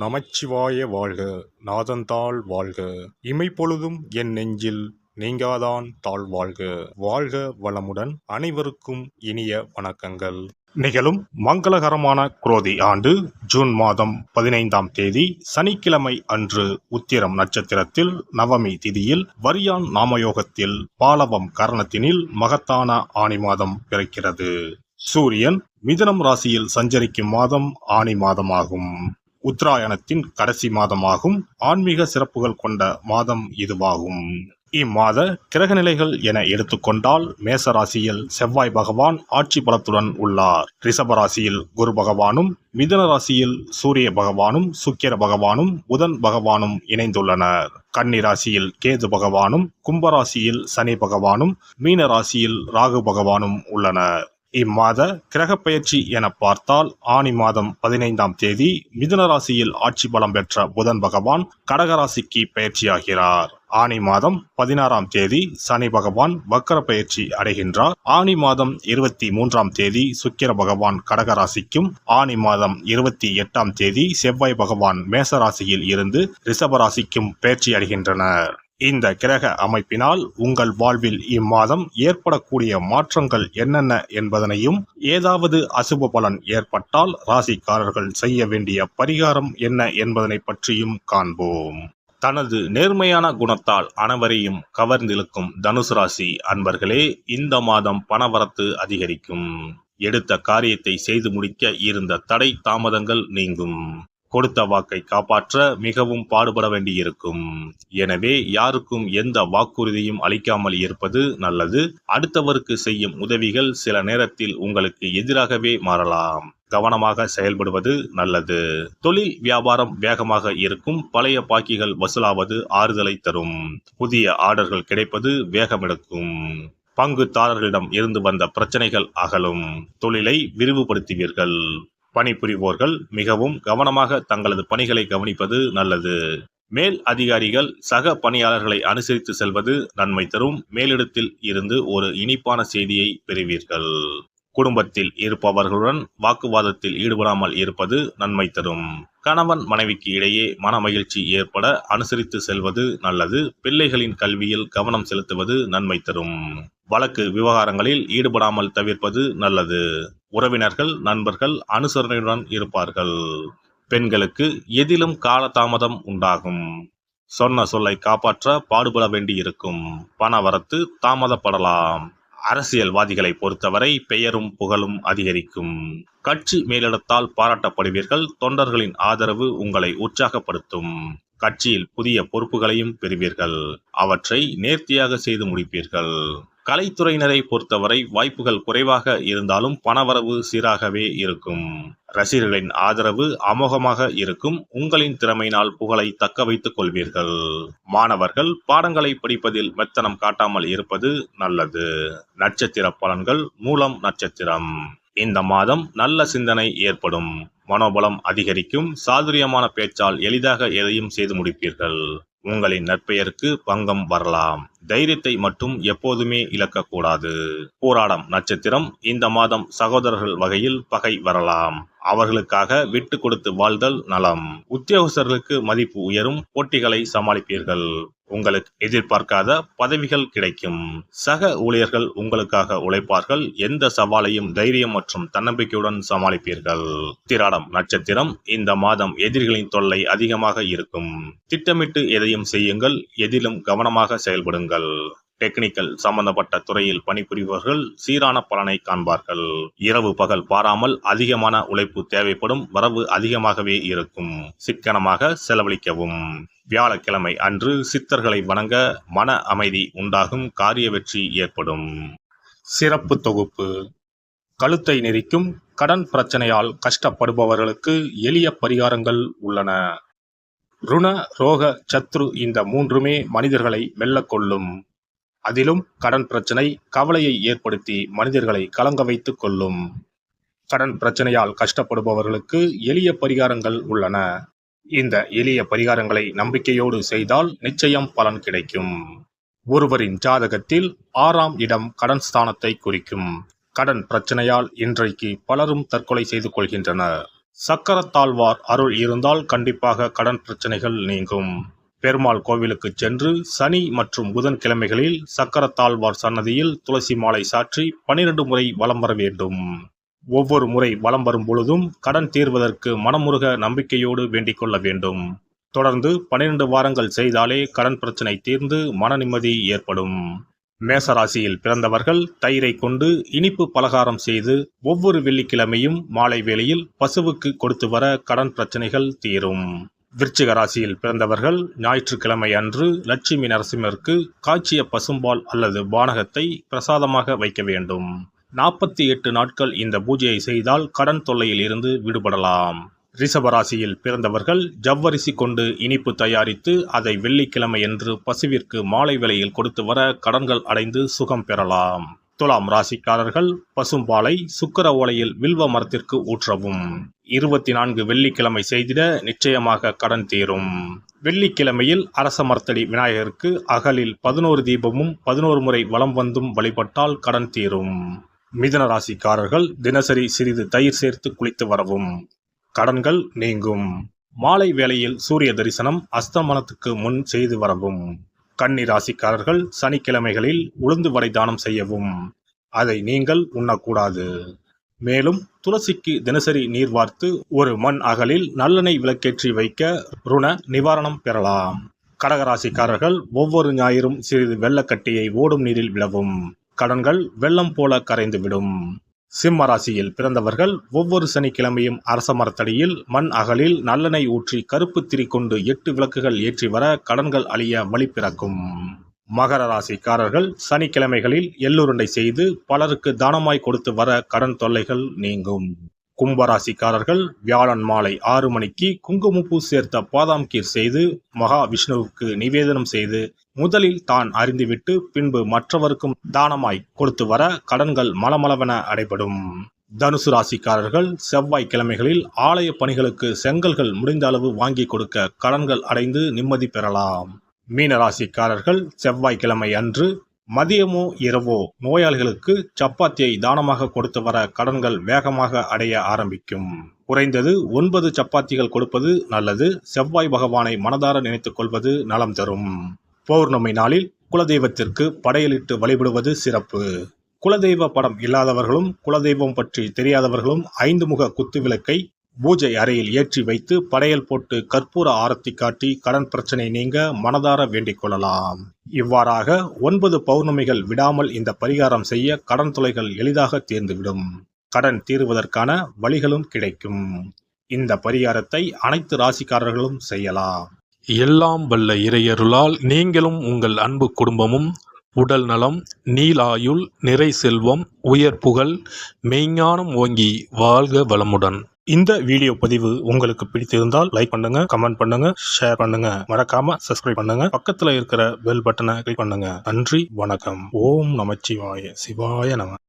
நமச்சிவாய வாழ்க. நாதந்தாள் வாழ்க. இமைப்பொழுதும் என் நெஞ்சில் நீங்காதான் தாழ் வாழ்க. வாழ்க வளமுடன். அனைவருக்கும் இனிய வணக்கங்கள். நிகழும் மங்களகரமான குரோதி ஆண்டு ஜூன் மாதம் 15ஆம் தேதி சனிக்கிழமை அன்று உத்திரம் நட்சத்திரத்தில் நவமி திதியில் வரியான் நாமயோகத்தில் பாலவம் கரணத்தினில் மகத்தான ஆனி மாதம் பிறக்கிறது. சூரியன் மிதுனம் ராசியில் சஞ்சரிக்கும் மாதம் ஆனி மாதமாகும். உத்தராயணத்தின் கடைசி மாதமாகும். ஆன்மீக சிறப்புகள் கொண்ட மாதம் இதுவாகும். இம்மாத கிரகநிலைகள் என எடுத்துக்கொண்டால் மேசராசியில் செவ்வாய் பகவான் ஆட்சி பலத்துடன் உள்ளார். ரிஷபராசியில் குரு பகவானும், மிதுன ராசியில் சூரிய பகவானும், சுக்கிர பகவானும், புதன் பகவானும் இணைந்துள்ளனர். கன்னி ராசியில் கேது பகவானும், கும்பராசியில் சனி பகவானும், மீன ராசியில் ராகு பகவானும் உள்ளனர். இம்மாத கிரக பயிற்சி என பார்த்தால் ஆனி மாதம் 15ஆம் தேதி மிதுன ராசியில் ஆட்சி பலம் பெற்ற புதன் பகவான் கடகராசிக்கு பயிற்சியாகிறார். ஆனி மாதம் 16ஆம் தேதி சனி பகவான் வக்கர பயிற்சி அடைகின்றார். ஆனி மாதம் 23ஆம் தேதி சுக்கிர பகவான் கடகராசிக்கும், ஆனி மாதம் 28ஆம் தேதி செவ்வாய் பகவான் மேசராசியில் இருந்து ரிஷபராசிக்கும் பயிற்சி அடைகின்றனர். இந்த கிரக அமைப்பினால் உங்கள் வாழ்வில் இம்மாதம் ஏற்படக்கூடிய மாற்றங்கள் என்னென்ன என்பதனையும், ஏதாவது அசுப பலன் ஏற்பட்டால் ராசிக்காரர்கள் செய்ய வேண்டிய பரிகாரம் என்ன என்பதனை பற்றியும் காண்போம். தனது நேர்மையான குணத்தால் அனைவரையும் கவர்ந்திழுக்கும் தனுசு ராசி அன்பர்களே, இந்த மாதம் பணவரத்து அதிகரிக்கும். எடுத்த காரியத்தை செய்து முடிக்க இருந்த தடை தாமதங்கள் நீங்கும். கொடுத்த வாக்கை காப்பாற்ற மிகவும் பாடுபட வேண்டியிருக்கும். எனவே யாருக்கும் எந்த வாக்குறுதியும் அளிக்காமல் இருப்பது நல்லது. அடுத்தவருக்கு செய்யும் உதவிகள் சில நேரத்தில் உங்களுக்கு எதிராகவே மாறலாம். கவனமாக செயல்படுவது நல்லது. தொழில் வியாபாரம் வேகமாக இருக்கும். பழைய பாக்கிகள் வசூலாவது ஆறுதலை தரும். புதிய ஆர்டர்கள் கிடைப்பது வேகமெடுக்கும். பங்குதாரர்களிடம் இருந்து வந்த பிரச்சனைகள் அகலும். தொழிலை விரிவுபடுத்துவீர்கள். பணிபுரிவோர்கள் மிகவும் கவனமாக தங்களது பணிகளை கவனிப்பது நல்லது. மேல் அதிகாரிகள் சக பணியாளர்களை அனுசரித்து செல்வது நன்மை தரும். மேலிடத்தில் இருந்து ஒரு இனிப்பான செய்தியை பெறுவீர்கள். குடும்பத்தில் இருப்பவர்களுடன் வாக்குவாதத்தில் ஈடுபடாமல் இருப்பது நன்மை தரும். கணவன் மனைவிக்கு இடையே மன மகிழ்ச்சி ஏற்பட அனுசரித்து செல்வது நல்லது. பிள்ளைகளின் கல்வியில் கவனம் செலுத்துவது நன்மை தரும். வழக்கு விவகாரங்களில் ஈடுபடாமல் தவிர்ப்பது நல்லது. உறவினர்கள் நண்பர்கள் அனுசரணையுடன் இருப்பார்கள். பெண்களுக்கு எதிலும் காலதாமதம் உண்டாகும். சொன்ன சொல்லை காப்பாற்ற பாடுபட வேண்டியிருக்கும். பண வரத்து தாமதப்படலாம். அரசியல்வாதிகளை பொறுத்தவரை பெயரும் புகழும் அதிகரிக்கும். கட்சி மேலிடத்தால் பாராட்டப்படுவீர்கள். தொண்டர்களின் ஆதரவு உங்களை உற்சாகப்படுத்தும். கட்சியில் புதிய பொறுப்புகளையும் பெறுவீர்கள். அவற்றை நேர்த்தியாக செய்து முடிப்பீர்கள். கலைத்துறையினரை பொறுத்தவரை வாய்ப்புகள் குறைவாக இருந்தாலும் பணவரவு சீராகவே இருக்கும். ரசிகர்களின் ஆதரவு அமோகமாக இருக்கும். உங்களின் திறமையினால் புகழை தக்க வைத்துக் கொள்வீர்கள். மாணவர்கள் பாடங்களை படிப்பதில் மெத்தனம் காட்டாமல் இருப்பது நல்லது. நட்சத்திர பலன்கள். மூலம் நட்சத்திரம். இந்த மாதம் நல்ல சிந்தனை ஏற்படும். மனோபலம் அதிகரிக்கும். சாதுரியமான பேச்சால் எளிதாக எதையும் செய்து முடிப்பீர்கள். உங்களின் நற்பெயருக்கு பங்கம் வரலாம். தைரியத்தை மட்டும் எப்போதுமே இழக்கக்கூடாது. போராடம் நட்சத்திரம். இந்த மாதம் சகோதரர்கள் வகையில் பகை வரலாம். அவர்களுக்காக விட்டு கொடுத்து வாழ்தல் நலம். உத்தியோகஸ்தர்களுக்கு மதிப்பு உயரும். போட்டிகளை சமாளிப்பீர்கள். உங்களுக்கு எதிர்பார்க்காத பதவிகள் கிடைக்கும். சக ஊழியர்கள் உங்களுக்காக உழைப்பார்கள். எந்த சவாலையும் தைரியம் மற்றும் தன்னம்பிக்கையுடன் சமாளிப்பீர்கள். திராடம் நட்சத்திரம். இந்த மாதம் எதிரிகளின் தொல்லை அதிகமாக இருக்கும். திட்டமிட்டு எதையும் செய்யுங்கள். எதிலும் கவனமாக செயல்படுங்கள். டெக்னிக்கல் சம்பந்தப்பட்ட துறையில் பணிபுரிபவர்கள் சீரான பலனை காண்பார்கள். இரவு பகல் பாராமல் அதிகமான உழைப்பு தேவைப்படும். வரவு அதிகமாகவே இருக்கும். சிக்கனமாக செலவழிக்கவும். வியாழக்கிழமை அன்று சித்தர்களை வணங்க மன அமைதி உண்டாகும். காரிய வெற்றி ஏற்படும். சிறப்பு தொகுப்பு. கழுத்தை நெரிக்கும் கடன் பிரச்சனையால் கஷ்டப்படுபவர்களுக்கு எளிய பரிகாரங்கள் உள்ளன. ருண ரோக சத்ரு இந்த மூன்றுமே மனிதர்களை வெல்லக்கொள்ளும். அதிலும் கடன் பிரச்சனை கவலையை ஏற்படுத்தி மனிதர்களை கலங்க வைத்துக் கொள்ளும். கடன் பிரச்சனையால் கஷ்டப்படுபவர்களுக்கு எளிய பரிகாரங்கள் உள்ளன. இந்த எளிய பரிகாரங்களை நம்பிக்கையோடு செய்தால் நிச்சயம் பலன் கிடைக்கும். ஒருவரின் ஜாதகத்தில் 6ஆம் இடம் கடன் ஸ்தானத்தை குறிக்கும். கடன் பிரச்சனையால் இன்றைக்கு பலரும் தற்கொலை செய்து கொள்கின்றனர். சக்கரத்தாழ்வார் அருள் இருந்தால் கண்டிப்பாக கடன் பிரச்சனைகள் நீங்கும். பெருமாள் கோவிலுக்கு சென்று சனி மற்றும் புதன் கிழமைகளில் சக்கரத்தாழ்வார் சன்னதியில் துளசி மாலை சாற்றி 12 முறை வலம் வர வேண்டும். ஒவ்வொரு முறை வலம் வரும் பொழுதும் கடன் தீர்வதற்கு மனமுருக நம்பிக்கையோடு வேண்டிக் கொள்ள வேண்டும். தொடர்ந்து 12 வாரங்கள் செய்தாலே கடன் பிரச்சனை தீர்ந்து மன நிம்மதி ஏற்படும். மேசராசியில் பிறந்தவர்கள் தயிரை கொண்டு இனிப்பு பலகாரம் செய்து ஒவ்வொரு வெள்ளிக்கிழமையும் மாலை வேளையில் பசுவுக்கு கொடுத்து வர கடன் பிரச்சனைகள் தீரும். விருச்சிக ராசியில் பிறந்தவர்கள் ஞாயிற்றுக்கிழமை அன்று லட்சுமி நரசிம்மருக்கு காய்ச்சிய பசும்பால் அல்லது பானகத்தை பிரசாதமாக வைக்க வேண்டும். 48 நாட்கள் இந்த பூஜையை செய்தால் கடன் தொல்லையில் இருந்து விடுபடலாம். ரிஷபராசியில் பிறந்தவர்கள் ஜவ்வரிசி கொண்டு இனிப்பு தயாரித்து அதை வெள்ளிக்கிழமையன்று பசுவிற்கு மாலை வேளையில் கொடுத்து வர கடன்கள் அடைந்து சுகம் பெறலாம். துலாம் ராசிக்காரர்கள் பசும்பாலை சுக்கிர ஓலையில் வில்வ மரத்திற்கு ஊற்றவும். 24 வெள்ளிக்கிழமை செய்திட நிச்சயமாக கடன் தீரும். வெள்ளிக்கிழமையில் அரச மரத்தடி விநாயகருக்கு அகலில் 11 தீபமும் 11 முறை வலம் வந்தும் வழிபட்டால் கடன் தீரும். மிதுன ராசிக்காரர்கள் தினசரி சிறிது தயிர் சேர்த்து குளித்து வரவும். கடன்கள் நீங்கும். மாலை வேளையில் சூரிய தரிசனம் அஸ்தமனத்துக்கு முன் செய்து வரவும். கன்னி ராசிக்காரர்கள் சனிக்கிழமைகளில் உளுந்து வடை தானம் செய்யவும். அதை நீங்கள் உண்ணக்கூடாது. மேலும் துளசிக்கு தினசரி நீர் வார்த்து ஒரு மண் அகலில் நல்லெண்ணெய் விளக்கேற்றி வைக்க ருண நிவாரணம் பெறலாம். கடகராசிக்காரர்கள் ஒவ்வொரு ஞாயிறும் சிறிது வெள்ளக்கட்டியை ஓடும் நீரில் விடவும். கடன்கள் வெள்ளம் போல கரைந்துவிடும். சிம்ம ராசியில் பிறந்தவர்கள் ஒவ்வொரு சனிக்கிழமையும் அரச மரத்தடியில் மண் அகலில் நல்லெண்ணெய் ஊற்றி கருப்பு திரி கொண்டு 8 விளக்குகள் ஏற்றி வர கடன்கள் அழிய வழி பிறக்கும். மகர ராசிக்காரர்கள் சனிக்கிழமைகளில் எள்ளுருண்டை செய்து பலருக்கு தானமாய் கொடுத்து வர கடன் தொல்லைகள் நீங்கும். கும்பராசிக்காரர்கள் வியாழன் மாலை 6 மணிக்கு குங்குமப்பூ சேர்த்த பாதாம் கீர் செய்து மகா விஷ்ணுவுக்கு நிவேதனம் செய்து முதலில் தான் அறிந்துவிட்டு பின்பு மற்றவருக்கும் தானமாய் கொடுத்து வர கடன்கள் மலமளவென அடைபடும். தனுசு ராசிக்காரர்கள் செவ்வாய்க்கிழமைகளில் ஆலய பணிகளுக்கு செங்கல்கள் முடிந்த அளவு வாங்கி கொடுக்க கடன்கள் அடைந்து நிம்மதி பெறலாம். மீன ராசிக்காரர்கள் செவ்வாய்க்கிழமை அன்று மதியமோ இரவோ நோயாளிகளுக்கு சப்பாத்தியை தானமாக கொடுத்து வர கடன்கள் வேகமாக அடைய ஆரம்பிக்கும். குறைந்தது 9 சப்பாத்திகள் கொடுப்பது நல்லது. செவ்வாய் பகவானை மனதார நினைத்துக் கொள்வது நலம் தரும். பௌர்ணமி நாளில் குலதெய்வத்திற்கு படையலிட்டு வழிபடுவது சிறப்பு. குலதெய்வ படம் இல்லாதவர்களும் குலதெய்வம் பற்றி தெரியாதவர்களும் 5 முக குத்து விளக்கை பூஜை அறையில் ஏற்றி வைத்து படையல் போட்டு கற்பூர ஆரத்தி காட்டி கடன் பிரச்சனை நீங்க மனதார வேண்டிக் கொள்ளலாம். இவ்வாறாக 9 பௌர்ணமிகள் விடாமல் இந்த பரிகாரம் செய்ய கடன் தொல்லைகள் எளிதாக தீர்ந்துவிடும். கடன் தீர்வதற்கான வழிகளும் கிடைக்கும். இந்த பரிகாரத்தை அனைத்து ராசிக்காரர்களும் செய்யலாம். எல்லாம் வல்ல இறையருளால் நீங்களும் உங்கள் அன்பு குடும்பமும் உடல் நலம், நீலாயுள், நிறை செல்வம், உயர் புகழ், மெய்ஞானம் ஓங்கி வாழ்க வளமுடன். இந்த வீடியோ பதிவு உங்களுக்கு பிடித்திருந்தால் லைக் பண்ணுங்க, கமெண்ட் பண்ணுங்க, ஷேர் பண்ணுங்க, மறக்காம சப்ஸ்கிரைப் பண்ணுங்க, பக்கத்துல இருக்கிற பெல் பட்டனை கிளிக் பண்ணுங்க. நன்றி, வணக்கம். ஓம் நமச்சிவாய. சிவாய நம.